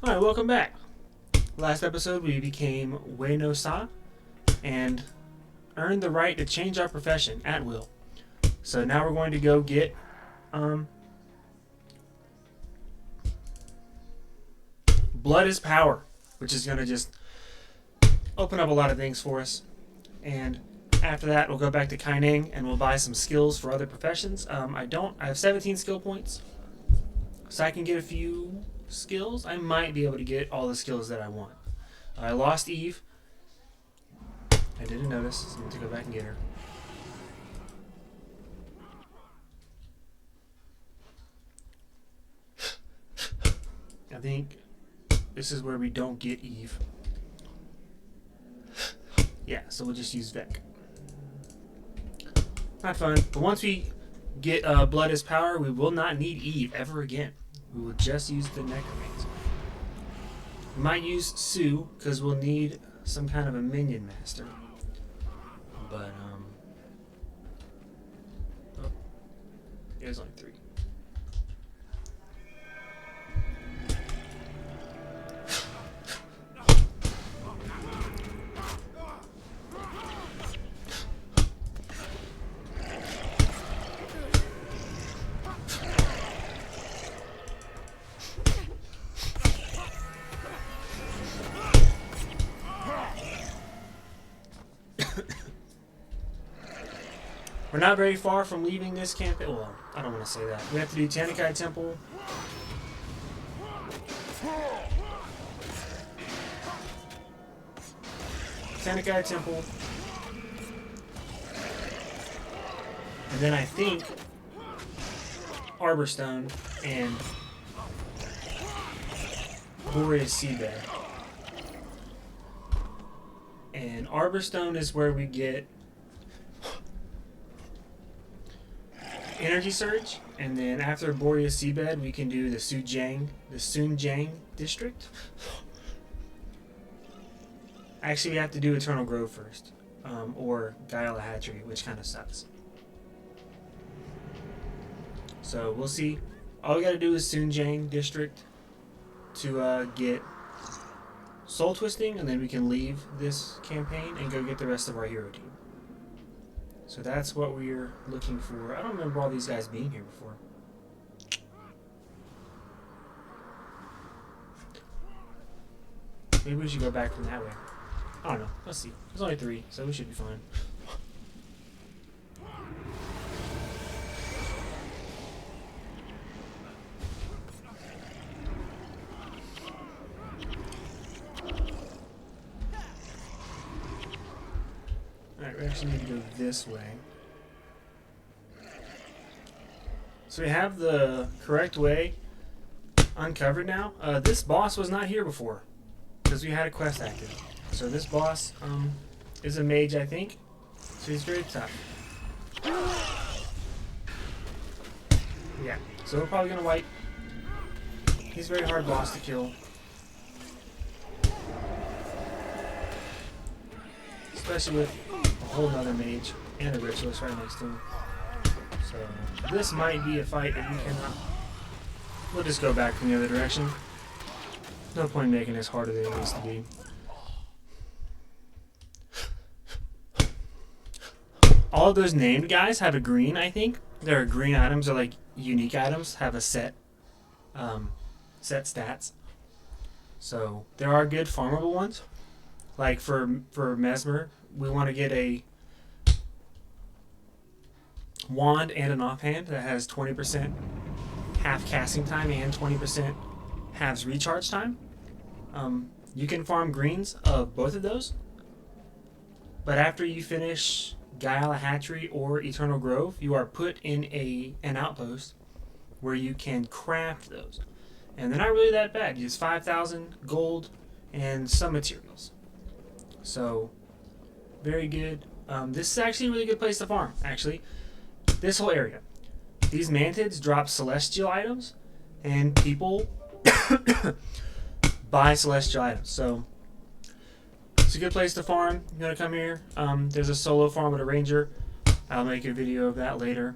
Alright, welcome back. Last episode we became Wei no Sa and earned the right to change our profession at will. So now we're going to go get Blood is Power, which is going to just open up a lot of things for us. And after that we'll go back to Kaining and we'll buy some skills for other professions. I have 17 skill points, so I can get a few skills. I might be able to get all the skills that I want. I lost Eve. I didn't notice, so I need to go back and get her. I think this is where we don't get Eve. Yeah, so we'll just use Vec. Not fun, but once we get Blood is Power, we will not need Eve ever again. We will just use the Necromancer. We might use Sue, because we'll need some kind of a minion master. But, oh, there's only 3. We're not very far from leaving this campaign. Well, I don't want to say that. We have to do Tanakai Temple. Tanakai Temple. And then I think Arborstone and Boreas Seabed. And Arborstone is where we get Energy Surge, and then after Boreas Seabed, we can do the Sunjiang district. Actually, we have to do Eternal Grove first, or Guyala Hatchery, which kind of sucks. So we'll see. All we gotta do is Sunjiang district to get Soul Twisting, and then we can leave this campaign and go get the rest of our hero team. So that's what we're looking for. I don't remember all these guys being here before. Maybe we should go back from that way. I don't know. Let's see. There's only 3, so we should be fine. Alright, we actually need to go this way. So we have the correct way uncovered now. This boss was not here before, because we had a quest active. So this boss is a mage, I think. So he's very tough. Yeah, so we're probably going to wipe. He's a very hard boss to kill. Especially with a whole nother mage and a ritualist right next to him. So this might be a fight that we cannot. We'll just go back from the other direction. No point making this harder than it needs to be. All of those named guys have a green, I think. Their green items are like unique items, have a set stats. So there are good farmable ones. Like for Mesmer, we want to get a wand and an offhand that has 20% half casting time and 20% halves recharge time. You can farm greens of both of those, but after you finish Guyala Hatchery or Eternal Grove, you are put in an outpost where you can craft those. And they're not really that bad. You use 5,000 gold and some materials. So, very good. This is actually a really good place to farm, actually. This whole area. These mantids drop celestial items, and people buy celestial items. So, it's a good place to farm. You want to come here. There's a solo farm with a ranger. I'll make a video of that later.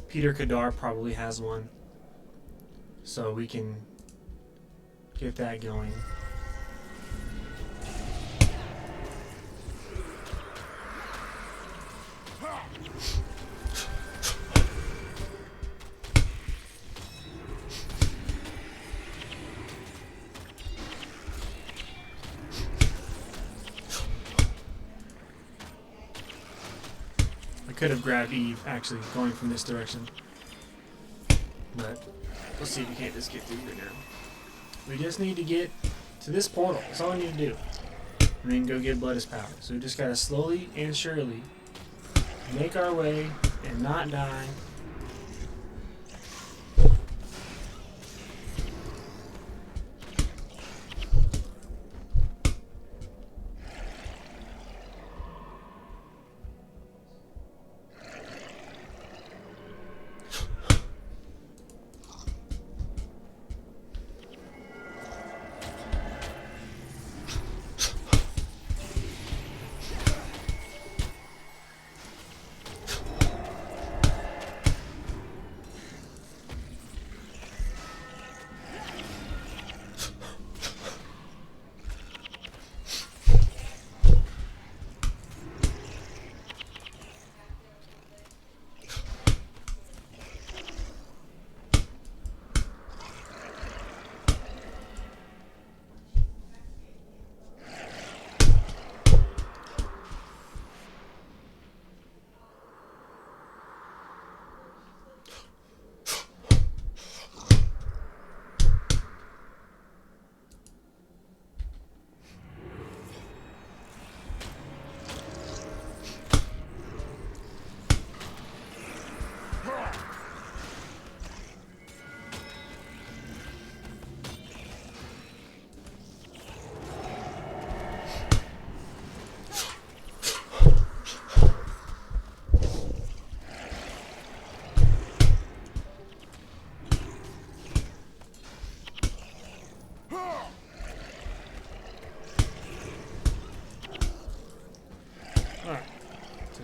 Peter Kadar probably has one. So we can get that going. I could have grabbed Eve, actually, going from this direction. But let's see if we can't just get through here now. We just need to get to this portal. That's all we need to do. And then go get Blood is Power. So we just gotta slowly and surely make our way and not die.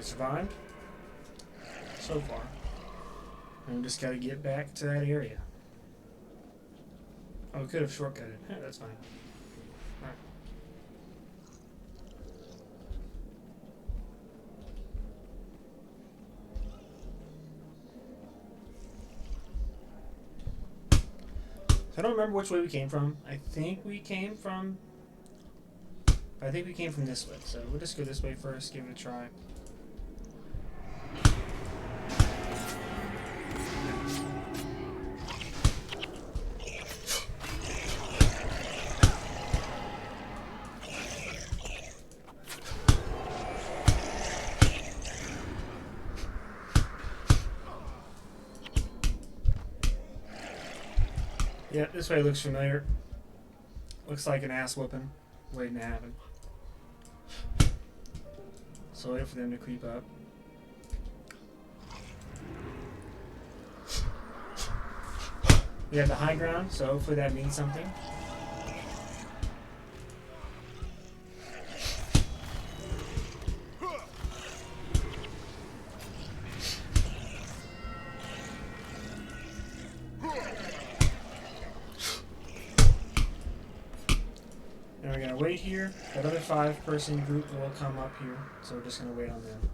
Survived so far, and we just got to get back to that area. Oh, we could have shortcutted. Yeah, that's fine. All right. So I don't remember which way we came from. I think we came from this way. So we'll just go this way first. Give it a try. Yeah, this way looks familiar. Looks like an ass whooping waiting to happen. So wait for them to creep up. We have the high ground, so hopefully that means something. And we're gonna wait here. That other 5-person group will come up here, so we're just gonna wait on them.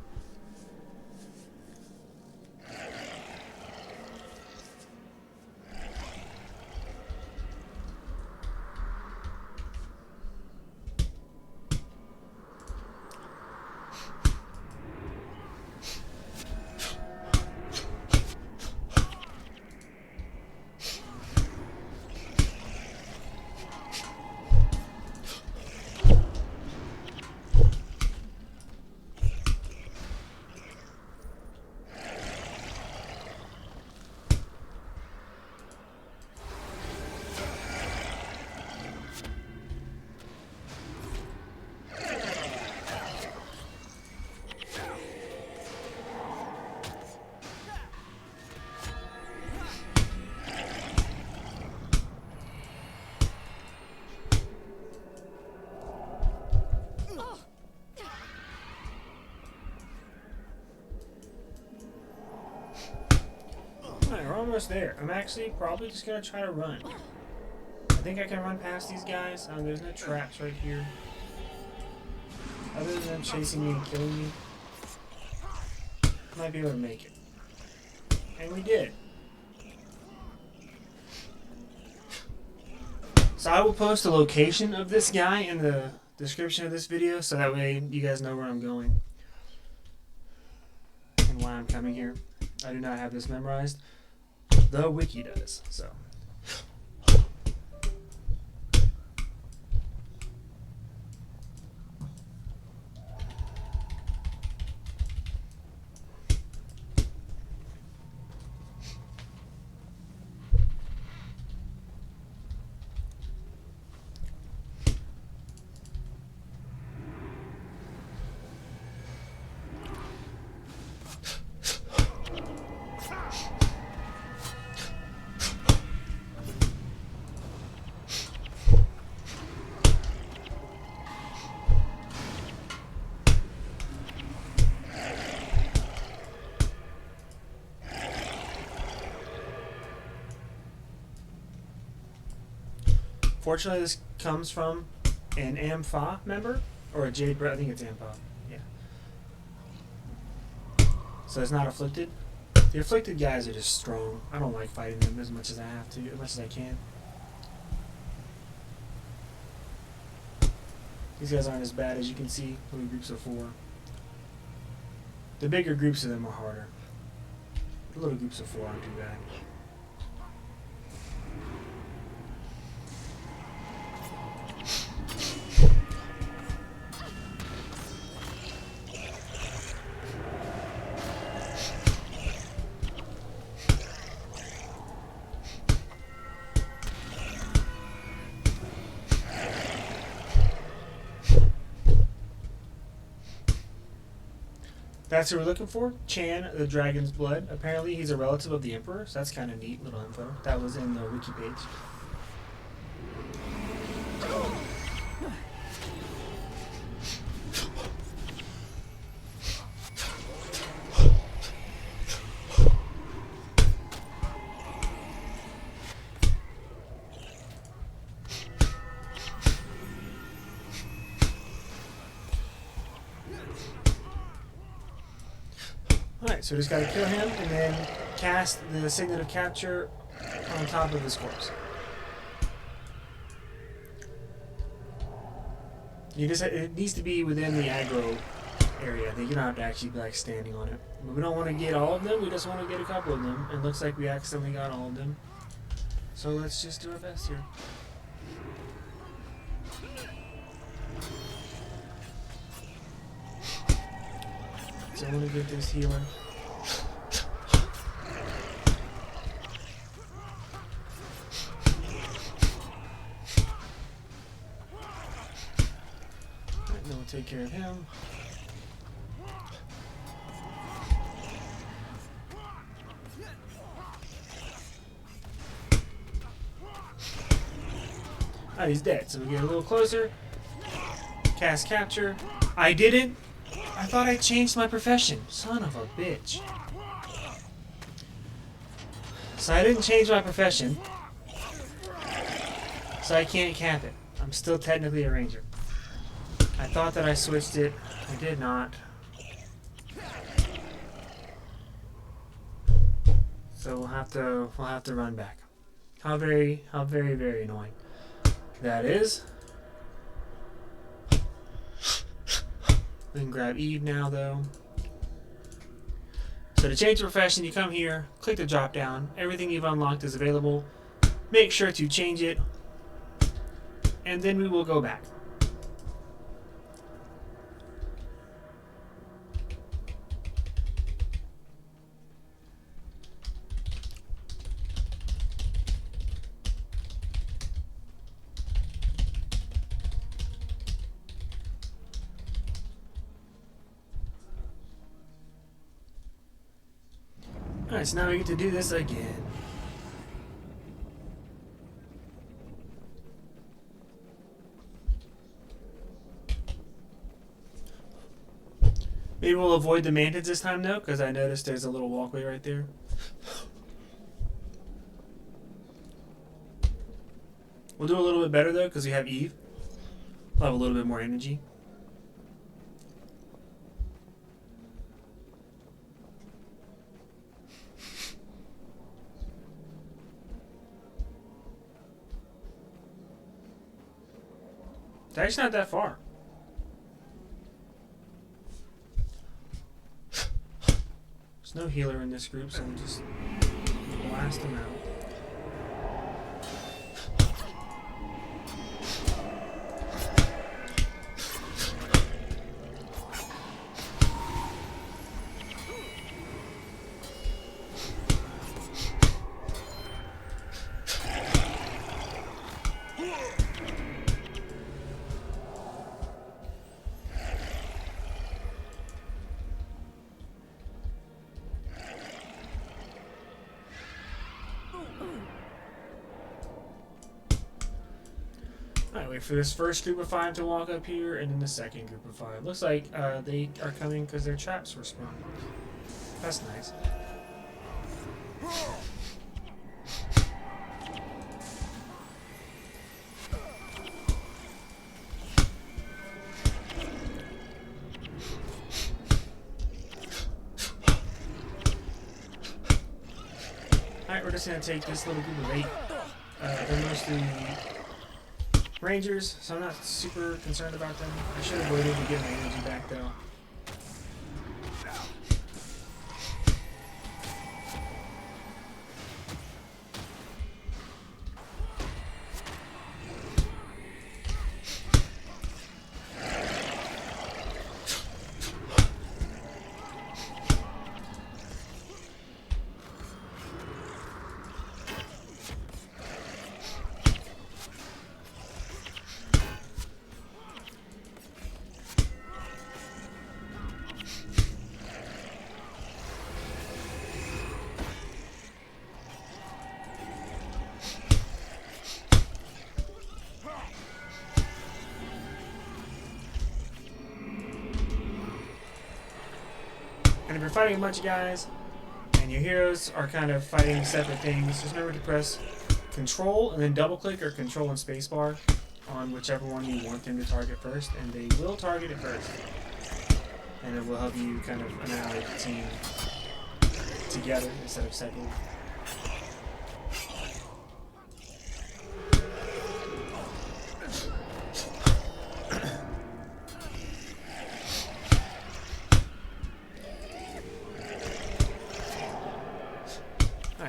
Alright, we're almost there. I'm actually probably just gonna try to run. think I can run past these guys. There's no traps right here. Other than them chasing me and killing me, might be able to make it. And we did. So I will post the location of this guy in the description of this video, so that way you guys know where I'm going and why I'm coming here. I do not have this memorized. The wiki does, so. Fortunately, this comes from an AMFA member, or a Jade Bro. I think it's AMFA. Yeah. So it's not afflicted. The afflicted guys are just strong. I don't like fighting them as much as I have to, as much as I can. These guys aren't as bad as you can see. Little groups of 4. The bigger groups of them are harder. The little groups of 4 aren't too bad. That's who we're looking for. Chan, the Dragon's Blood. Apparently he's a relative of the Emperor, so that's kind of neat little info. That was in the wiki page. Alright, so we just gotta kill him and then cast the Signet of Capture on top of his corpse. It needs to be within the aggro area. You don't have to actually be like standing on it. But we don't want to get all of them, we just want to get a couple of them. It looks like we accidentally got all of them. So let's just do our best here. So I want to get this healer. Alright, then we'll take care of him. Alright, he's dead. So we get a little closer. Cast Capture. I didn't. I thought I changed my profession. Son of a bitch. So I didn't change my profession. So I can't cap it. I'm still technically a ranger. I thought that I switched it. I did not. So we'll have to run back. How very annoying that is. We can grab Eve now, though. So to change profession, you come here, click the drop down. Everything you've unlocked is available. Make sure to change it, and then we will go back. Alright, so now we get to do this again. Maybe we'll avoid the mantids this time though, because I noticed there's a little walkway right there. We'll do a little bit better though because we have Eve. We'll have a little bit more energy. It's actually not that far. There's no healer in this group, so we'll just blast them out. Alright, wait for this first group of 5 to walk up here, and then the second group of 5. Looks like they are coming because their traps were sprung. That's nice. Alright, we're just going to take this little group of 8. They're mostly Rangers, so I'm not super concerned about them. I should have waited to get my energy back though. And if you're fighting a bunch of guys, and your heroes are kind of fighting separate things, just remember to press Control and then double click or Control and spacebar on whichever one you want them to target first, and they will target it first. And it will help you kind of annihilate the team together instead of separately.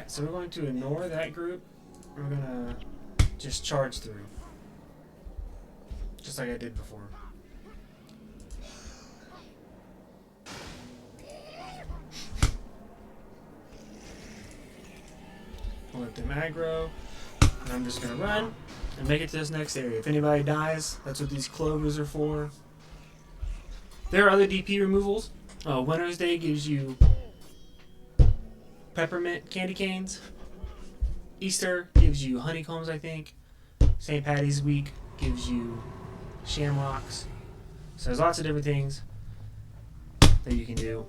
So we're going to ignore that group. We're going to just charge through. Just like I did before. I'll let them aggro. And I'm just going to run and make it to this next area. If anybody dies, that's what these clovers are for. There are other DP removals. Winter's Day gives you peppermint candy canes. Easter gives you honeycombs, I think. St. Patty's Week gives you shamrocks. So there's lots of different things that you can do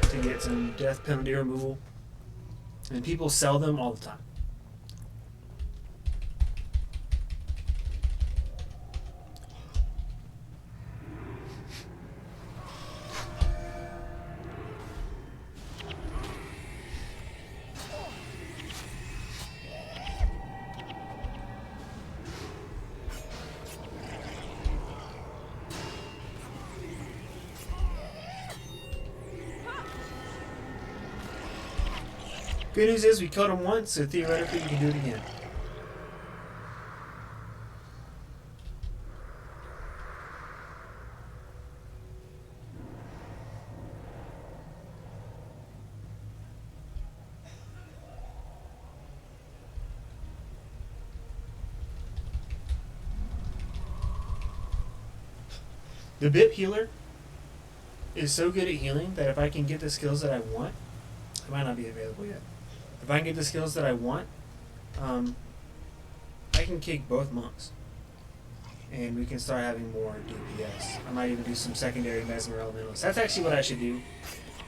to get some death penalty removal. And people sell them all the time. Good news is we killed him once, so theoretically we can do it again. The BIP healer is so good at healing that if I can get the skills that I want, it might not be available yet. If I can get the skills that I want, I can kick both monks. And we can start having more DPS. I might even do some secondary Mesmer Elementalists. That's actually what I should do.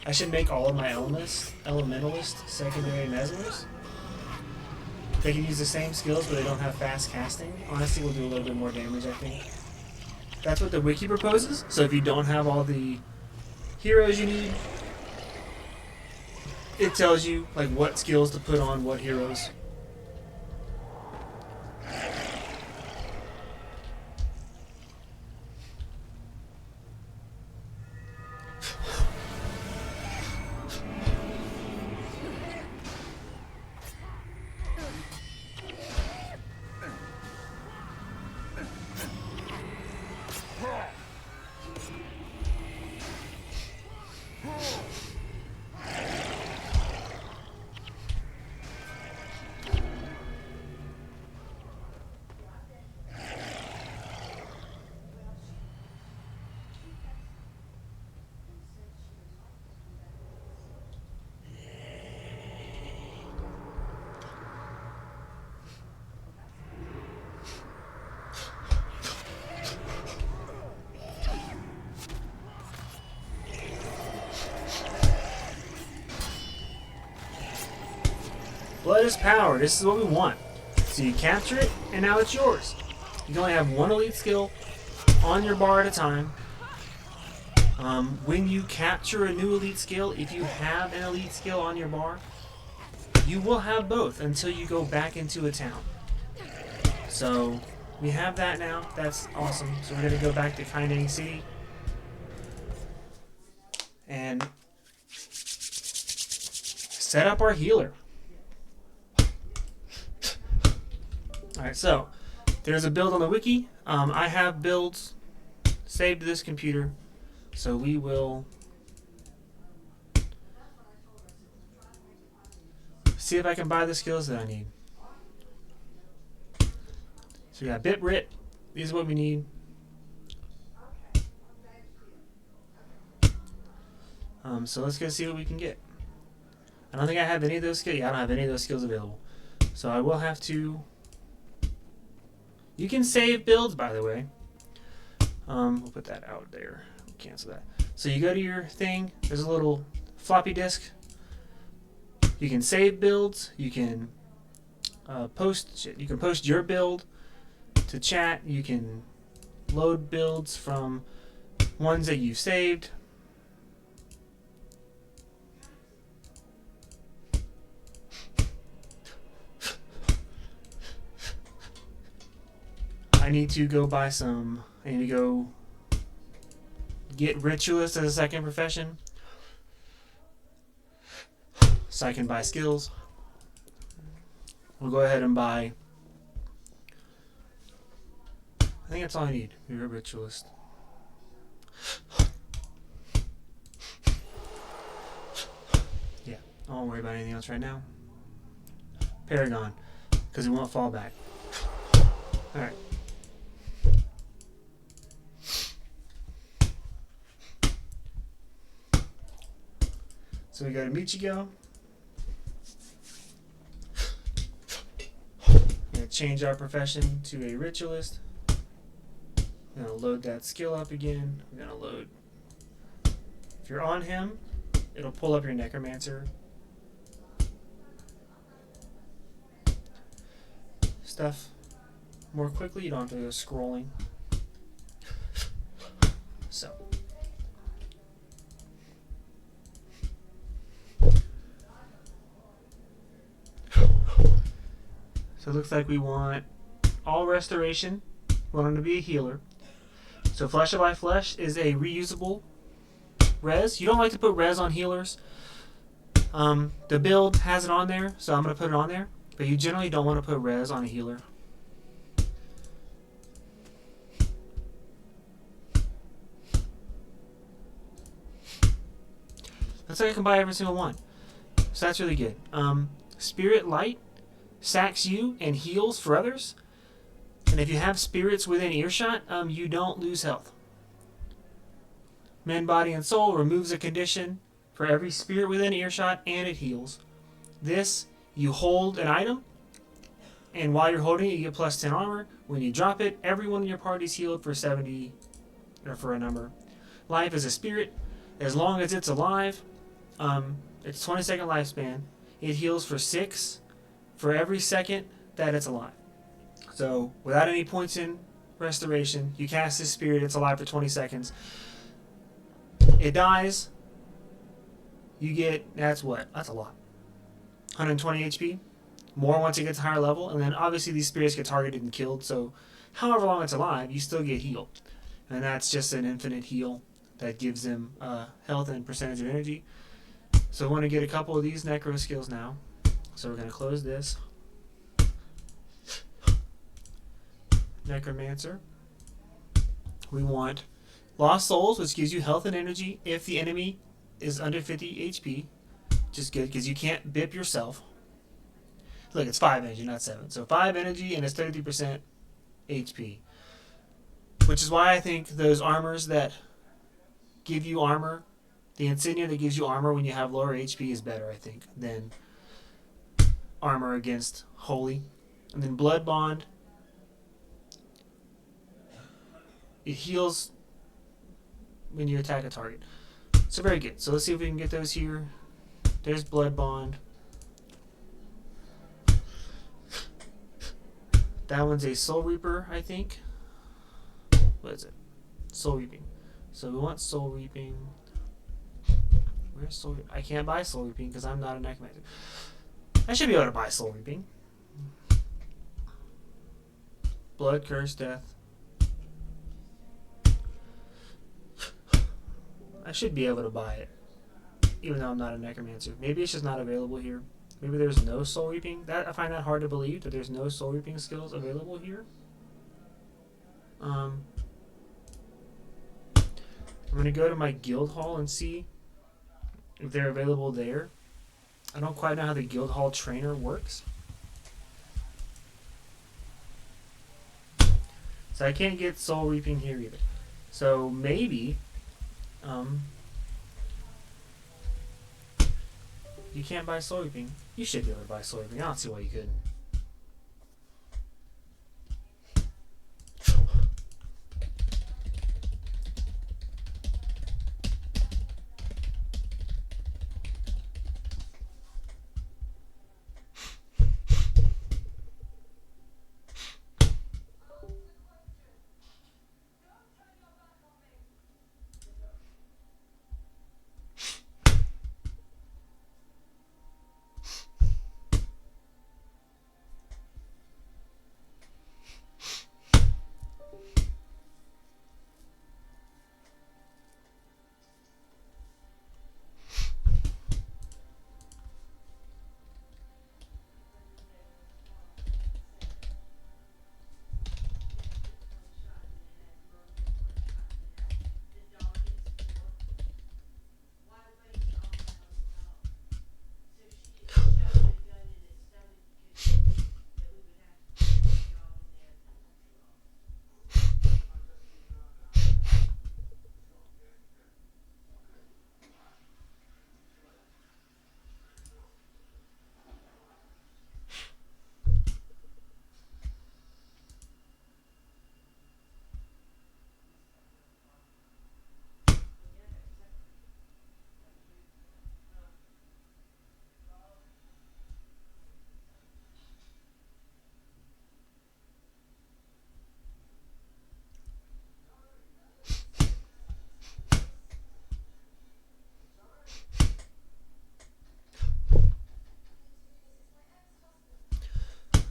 I should make all of my Elementalist secondary Mesmers. they can use the same skills, but they don't have fast casting. Honestly, will do a little bit more damage, I think. That's what the wiki proposes. So if you don't have all the heroes you need, it tells you like what skills to put on what heroes. Blood is power. This is what we want. So you capture it, and now it's yours. You can only have one elite skill on your bar at a time. When you capture a new elite skill, if you have an elite skill on your bar, you will have both until you go back into a town. So we have that now. That's awesome. So we're going to go back to Kaineng City and set up our healer. Alright, so there's a build on the wiki. I have builds saved to this computer, so we will see if I can buy the skills that I need. So we got Bit Writ. These are what we need. So let's go see what we can get. I don't think I have any of those skills. Yeah, I don't have any of those skills available. So I will have to... You can save builds, by the way. We'll put that out there. Cancel that. So you go to your thing. There's a little floppy disk. You can save builds. You can post. You can post your build to chat. You can load builds from ones that you've saved. I need to go buy some. I need to go get ritualist as a second profession so I can buy skills. We'll go ahead and buy. I think that's all I need. You're a ritualist. Yeah, I won't worry about anything else right now. Paragon, because it won't fall back. All right. So we go to Michigo. We're going to change our profession to a ritualist. We're going to load that skill up again. We're going to load. If you're on him, it'll pull up your necromancer stuff more quickly. You don't have to go scrolling. So. So it looks like we want all restoration. We want him to be a healer. So Flesh of My Flesh is a reusable res. You don't like to put res on healers. The build has it on there, so I'm going to put it on there. But you generally don't want to put res on a healer. Looks like I can buy every single one. So that's really good. Spirit Light sacks you and heals for others. And if you have spirits within earshot, you don't lose health. Men, Body, and Soul removes a condition for every spirit within earshot, and it heals. This, you hold an item, and while you're holding it, you get plus 10 armor. When you drop it, everyone in your party is healed for 70, or for a number. Life is a spirit. As long as it's alive, it's 20-second lifespan. It heals for 6 for every second that it's alive. So without any points in restoration, you cast this spirit, it's alive for 20 seconds. It dies. You get, that's what? That's a lot. 120 HP. More once it gets a higher level. And then obviously these spirits get targeted and killed. So however long it's alive, you still get healed. And that's just an infinite heal that gives them health and percentage of energy. So we want to get a couple of these necro skills now. So we're going to close this. Necromancer. We want Lost Souls, which gives you health and energy if the enemy is under 50 HP. Which is good because you can't bip yourself. Look, it's 5 energy, not 7. So 5 energy and it's 33% HP. Which is why I think those armors that give you armor, the insignia that gives you armor when you have lower HP is better, I think, than armor against Holy. And then Blood Bond. It heals when you attack a target. So very good. So let's see if we can get those here. There's Blood Bond. That one's a Soul Reaper, I think. What is it? Soul Reaping. So we want Soul Reaping. Where's Soul Reaping? I can't buy Soul Reaping because I'm not a necromancer. I should be able to buy Soul Reaping. Blood, Curse, Death. I should be able to buy it, even though I'm not a necromancer. Maybe it's just not available here. Maybe there's no Soul Reaping. That I find that hard to believe, that there's no Soul Reaping skills available here. I'm going to go to my guild hall and see if they're available there. I don't quite know how the guild hall trainer works. So I can't get Soul Reaping here either. So maybe you can't buy Soul Reaping. You should be able to buy Soul Reaping. I don't see why you couldn't.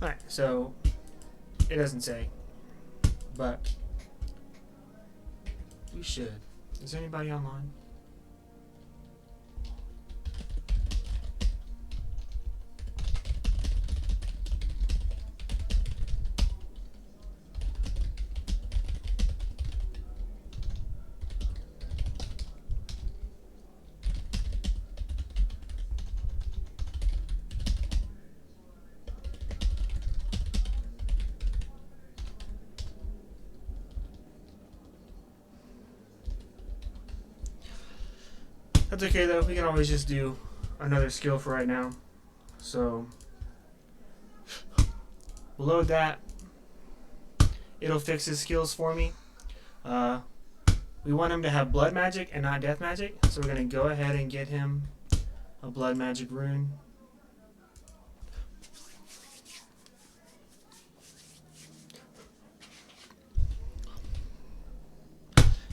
Alright, so it doesn't say, but we should. Is there anybody online? That's okay though, we can always just do another skill for right now. So we'll load that. It'll fix his skills for me. We want him to have blood magic and not death magic, so we're going to go ahead and get him a blood magic rune.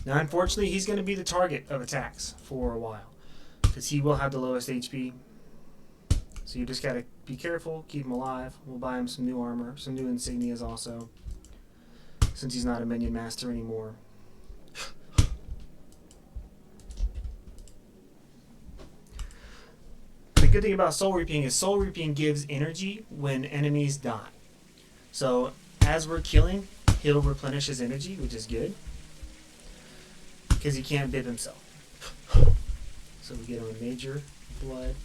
Now, unfortunately, he's going to be the target of attacks for a while because he will have the lowest HP. So you just got to be careful, keep him alive. We'll buy him some new armor, some new insignias also, since he's not a minion master anymore. The good thing about soul reaping is soul reaping gives energy when enemies die. So as we're killing, he'll replenish his energy, which is good because he can't bib himself. So we get him a major blood.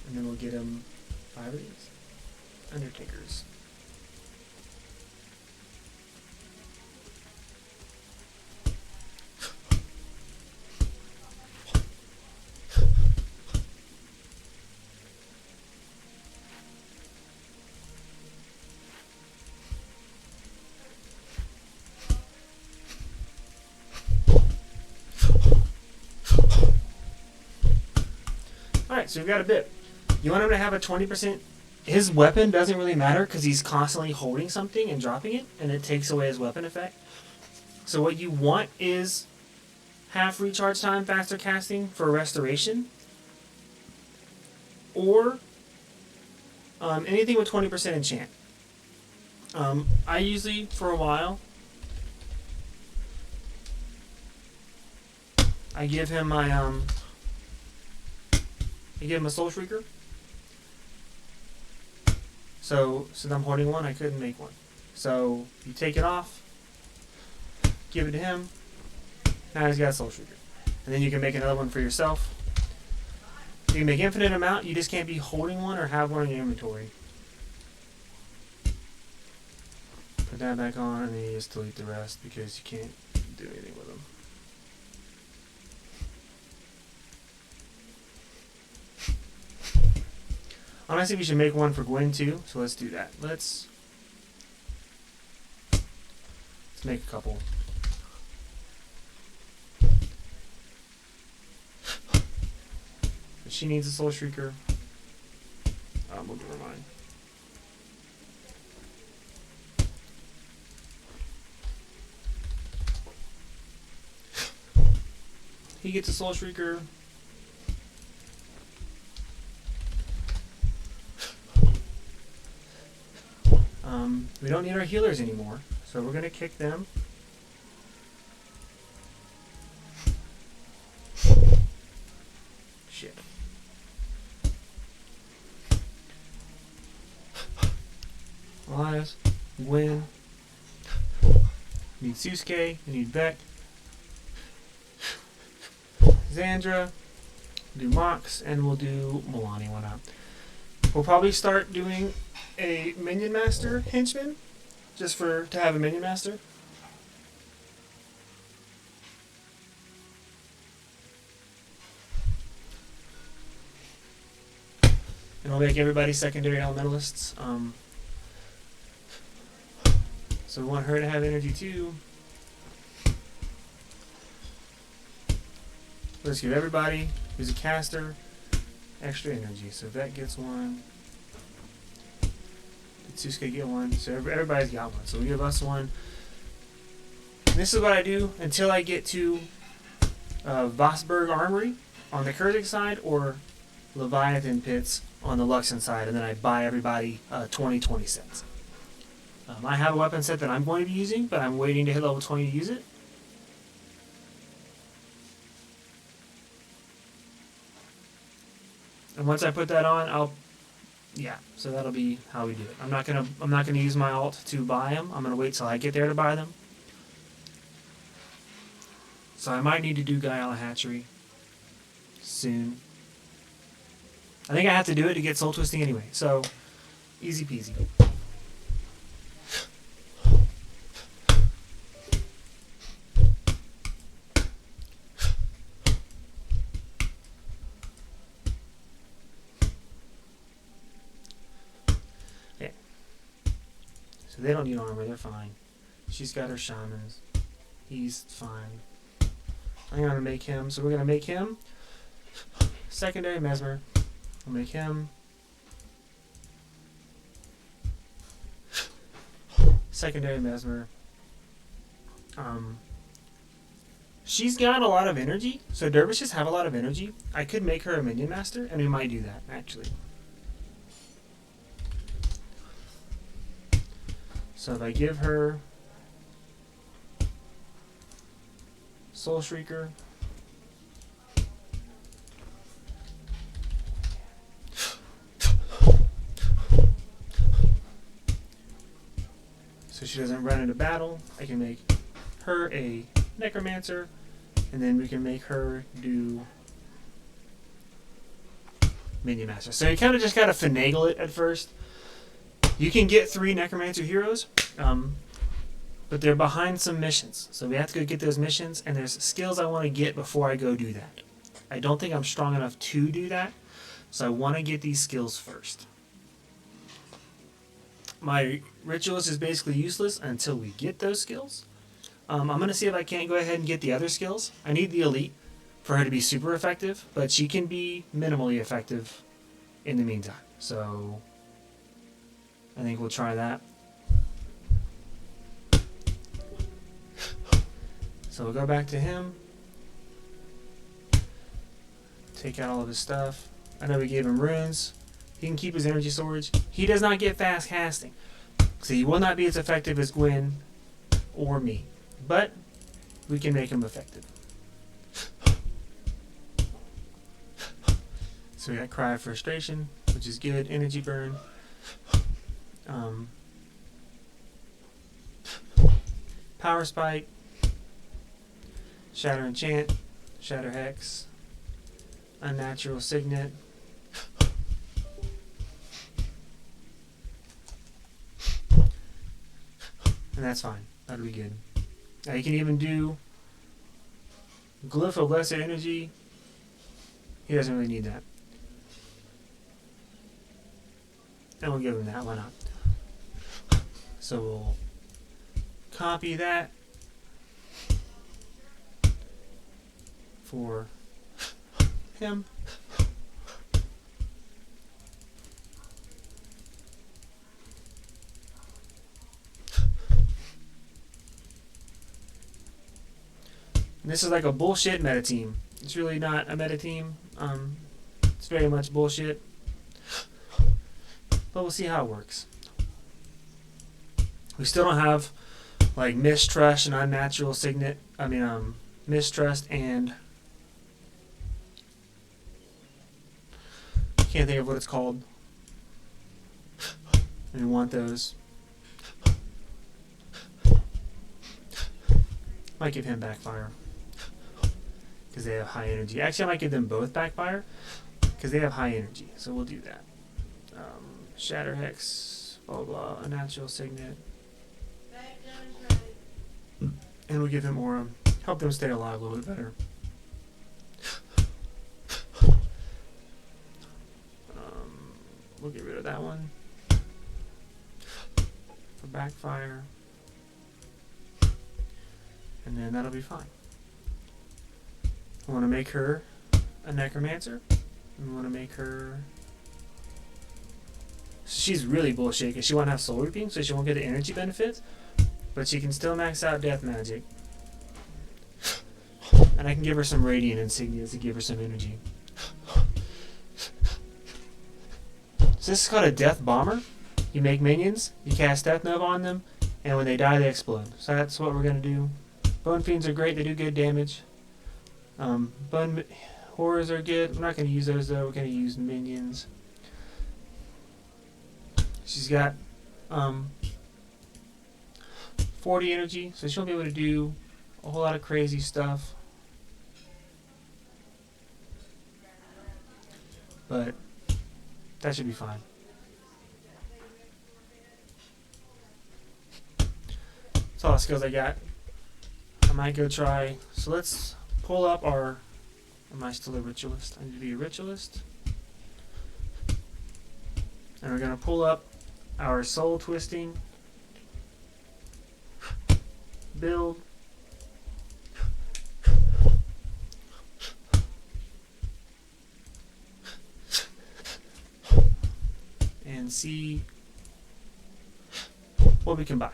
And then we'll get him 5 of these Undertakers. Alright, so we've got a bit. You want him to have a 20%. His weapon doesn't really matter because he's constantly holding something and dropping it, and it takes away his weapon effect. So what you want is half recharge time, faster casting for restoration, or anything with 20% enchant. I usually, for a while, I give him my I give him a Soul Shrieker. So since I'm holding one, I couldn't make one. So you take it off, give it to him. Now he's got a Soul Shrieker, and then you can make another one for yourself. You can make infinite amount. You just can't be holding one or have one in your inventory. Put that back on, and then you just delete the rest because you can't do anything with them. Honestly, we should make one for Gwen too, so let's do that. Let's make a couple. But she needs a Soul Shrieker. We'll give her mine. He gets a Soul Shrieker. We don't need our healers anymore, so we're going to kick them. Shit. Elias, Gwen. We need Susuke, we need Beck. Xandra, we'll do Mox, and we'll do Milani one up. We'll probably start doing a Minion Master henchman, just to have a Minion Master. And I'll make everybody secondary elementalists. So we want her to have energy too. Let's give everybody who's a caster extra energy. So Vet gets one. Susuke get one. So everybody's got one. So we give us one. And this is what I do until I get to Vosburg Armory on the Kurzik side or Leviathan Pits on the Luxon side, and then I buy everybody 20 cents. I have a weapon set that I'm going to be using, but I'm waiting to hit level 20 to use it. And once I put that on, so that'll be how we do it. I'm not gonna use my alt to buy them. I'm gonna wait till I get there to buy them. So I might need to do Guyala Hatchery soon. I think I have to do it to get Soul Twisting anyway. So easy peasy. So they don't need armor, they're fine. She's got her shamans. He's fine. I'm gonna make him, so we're gonna make him secondary Mesmer. We'll make him secondary mesmer. She's got a lot of energy, so dervishes have a lot of energy. I could make her a minion master, and we might do that actually. So if I give her Soul Shrieker, so she doesn't run into battle, I can make her a Necromancer, and then we can make her do Minion Master. So you kind of just got to finagle it at first. You can get 3 Necromancer heroes, but they're behind some missions. So we have to go get those missions, and there's skills I want to get before I go do that. I don't think I'm strong enough to do that, so I want to get these skills first. My Ritualist is basically useless until we get those skills. I'm going to see if I can't go ahead and get the other skills. I need the Elite for her to be super effective, but she can be minimally effective in the meantime. So I think we'll try that. So we'll go back to him. Take out all of his stuff. I know we gave him runes. He can keep his energy storage. He does not get fast casting. So he will not be as effective as Gwen or me. But we can make him effective. So we got Cry of Frustration, which is good. Energy Burn. Power Spike. Shatter Enchant. Shatter Hex. Unnatural Signet. And that's fine. That'll be good. Now you can even do Glyph of Lesser Energy. He doesn't really need that. And we'll give him that. Why not? So we'll copy that for him. And this is like a bullshit meta team. It's really not a meta team. It's very much bullshit. But we'll see how it works. We still don't have like Mistrust and Unnatural Signet. Mistrust and can't think of what it's called. And we want those. Might give him Backfire because they have high energy. Actually, I might give them both Backfire because they have high energy. So we'll do that. Shatter Hex, blah blah blah, Unnatural Signet, and we'll give him Aura. Help them stay alive a little bit better. We'll get rid of that one for Backfire. And then that'll be fine. We want to make her a Necromancer. We want to make her... She's really bullshit because she won't have Soul Reaping, so she won't get the energy benefits. But she can still max out Death Magic. And I can give her some Radiant Insignias to give her some energy. So this is called a Death Bomber. You make minions, you cast Death Nova on them, and when they die, they explode. So that's what we're going to do. Bone Fiends are great, they do good damage. Bone Horrors are good. We're not going to use those though, we're going to use minions. She's got 40 energy, so she'll be able to do a whole lot of crazy stuff. But that should be fine. That's all the skills I got. I might go try. So let's pull up our... Am I still a Ritualist? I need to be a Ritualist. And we're going to pull up our Soul Twisting build. see what we can buy.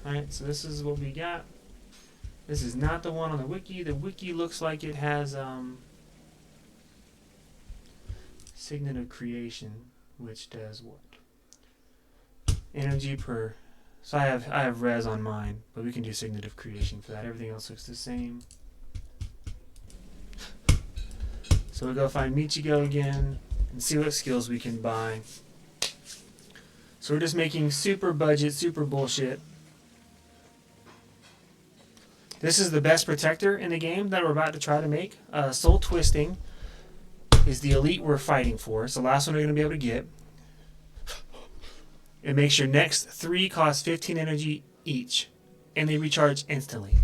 Alright, so this is what we got. This is not the one on the wiki. The wiki looks like it has Signet of Creation, which does what? Energy per. So I have res on mine, but we can do Signet of Creation for that. Everything else looks the same. So we'll go find Michigo again and see what skills we can buy. So we're just making super budget, super bullshit. This is the best protector in the game that we're about to try to make. Soul Twisting is the elite we're fighting for. It's the last one we're going to be able to get. It makes your next 3 cost 15 energy each, and they recharge instantly.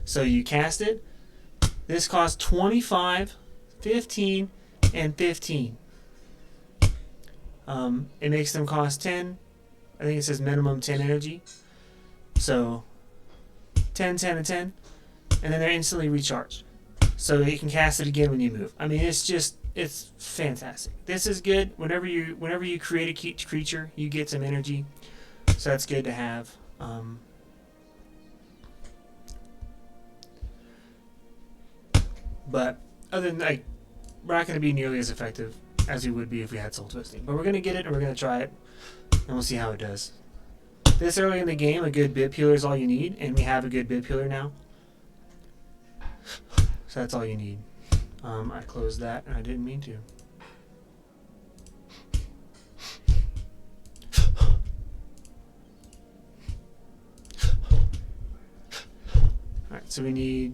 So you cast it. This costs 25, 15, and 15. It makes them cost 10. I think it says minimum 10 energy. So 10, 10, and 10. And then they're instantly recharged. So you can cast it again when you move. I mean, it's fantastic. This is good. Whenever you create a creature, you get some energy. So that's good to have. But other than that, we're not going to be nearly as effective as we would be if we had Soul Twisting. But we're going to get it and we're going to try it. And we'll see how it does. This early in the game, a good bit peeler is all you need. And we have a good bit peeler now. So that's all you need. I closed that and I didn't mean to. Alright, so we need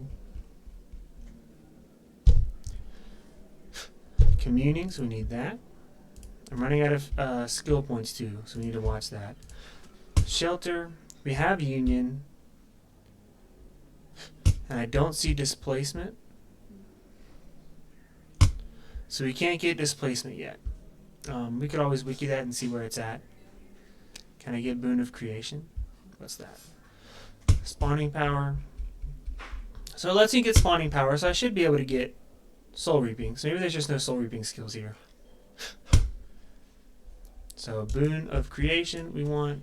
communing, so we need that. I'm running out of skill points too, so we need to watch that. Shelter, we have union, and I don't see displacement. So we can't get displacement yet. We could always wiki that and see where it's at. Can I get Boon of Creation? What's that? Spawning power. So it lets me get spawning power, so I should be able to get soul reaping. So maybe there's just no soul reaping skills here. So Boon of Creation we want.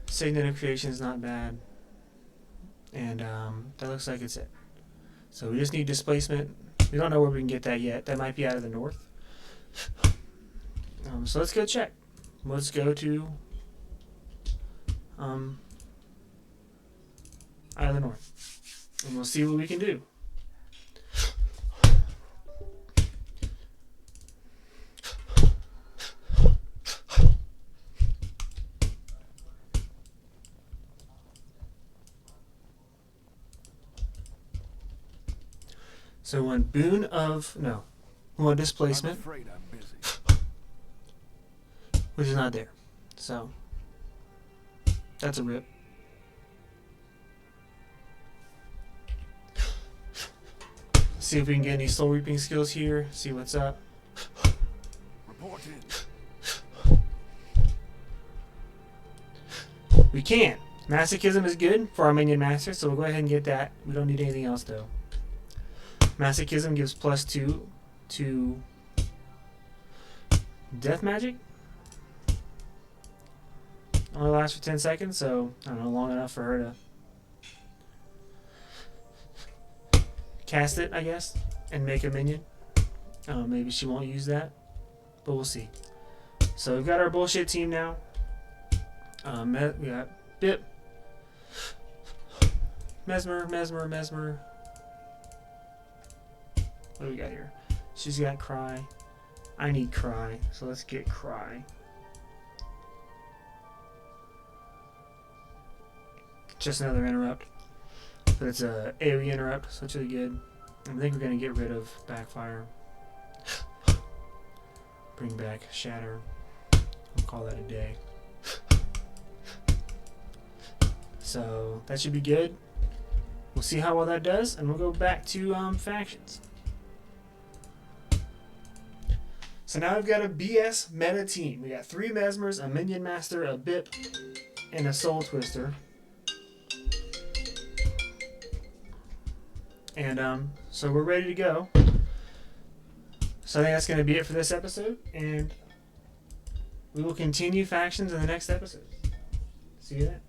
Signet of Creation is not bad. And that looks like it's it. So we just need displacement. We don't know where we can get that yet. That might be out of the north. So let's go check. Let's go to out of the north. And we'll see what we can do. So we want Boon of, no, we want displacement, which is not there. So that's a rip. See if we can get any soul reaping skills here, see what's up. We can. Masochism is good for our minion master, so we'll go ahead and get that. We don't need anything else though. Masochism gives +2 to death magic. Only lasts for 10 seconds, so I don't know, long enough for her to cast it, I guess, and make a minion. Maybe she won't use that, but we'll see. So we've got our bullshit team now. We got Bip, Mesmer. What do we got here? She's got Cry. I need Cry, so let's get Cry. Just another interrupt, but it's a AoE interrupt, so it's really good. I think we're gonna get rid of Backfire. Bring back Shatter. We'll call that a day. So that should be good. We'll see how well that does, and we'll go back to factions. So now we've got a BS meta team. We got 3 Mesmers, a Minion Master, a Bip, and a Soul Twister. And so we're ready to go. So I think that's going to be it for this episode, and we will continue factions in the next episode. See you then.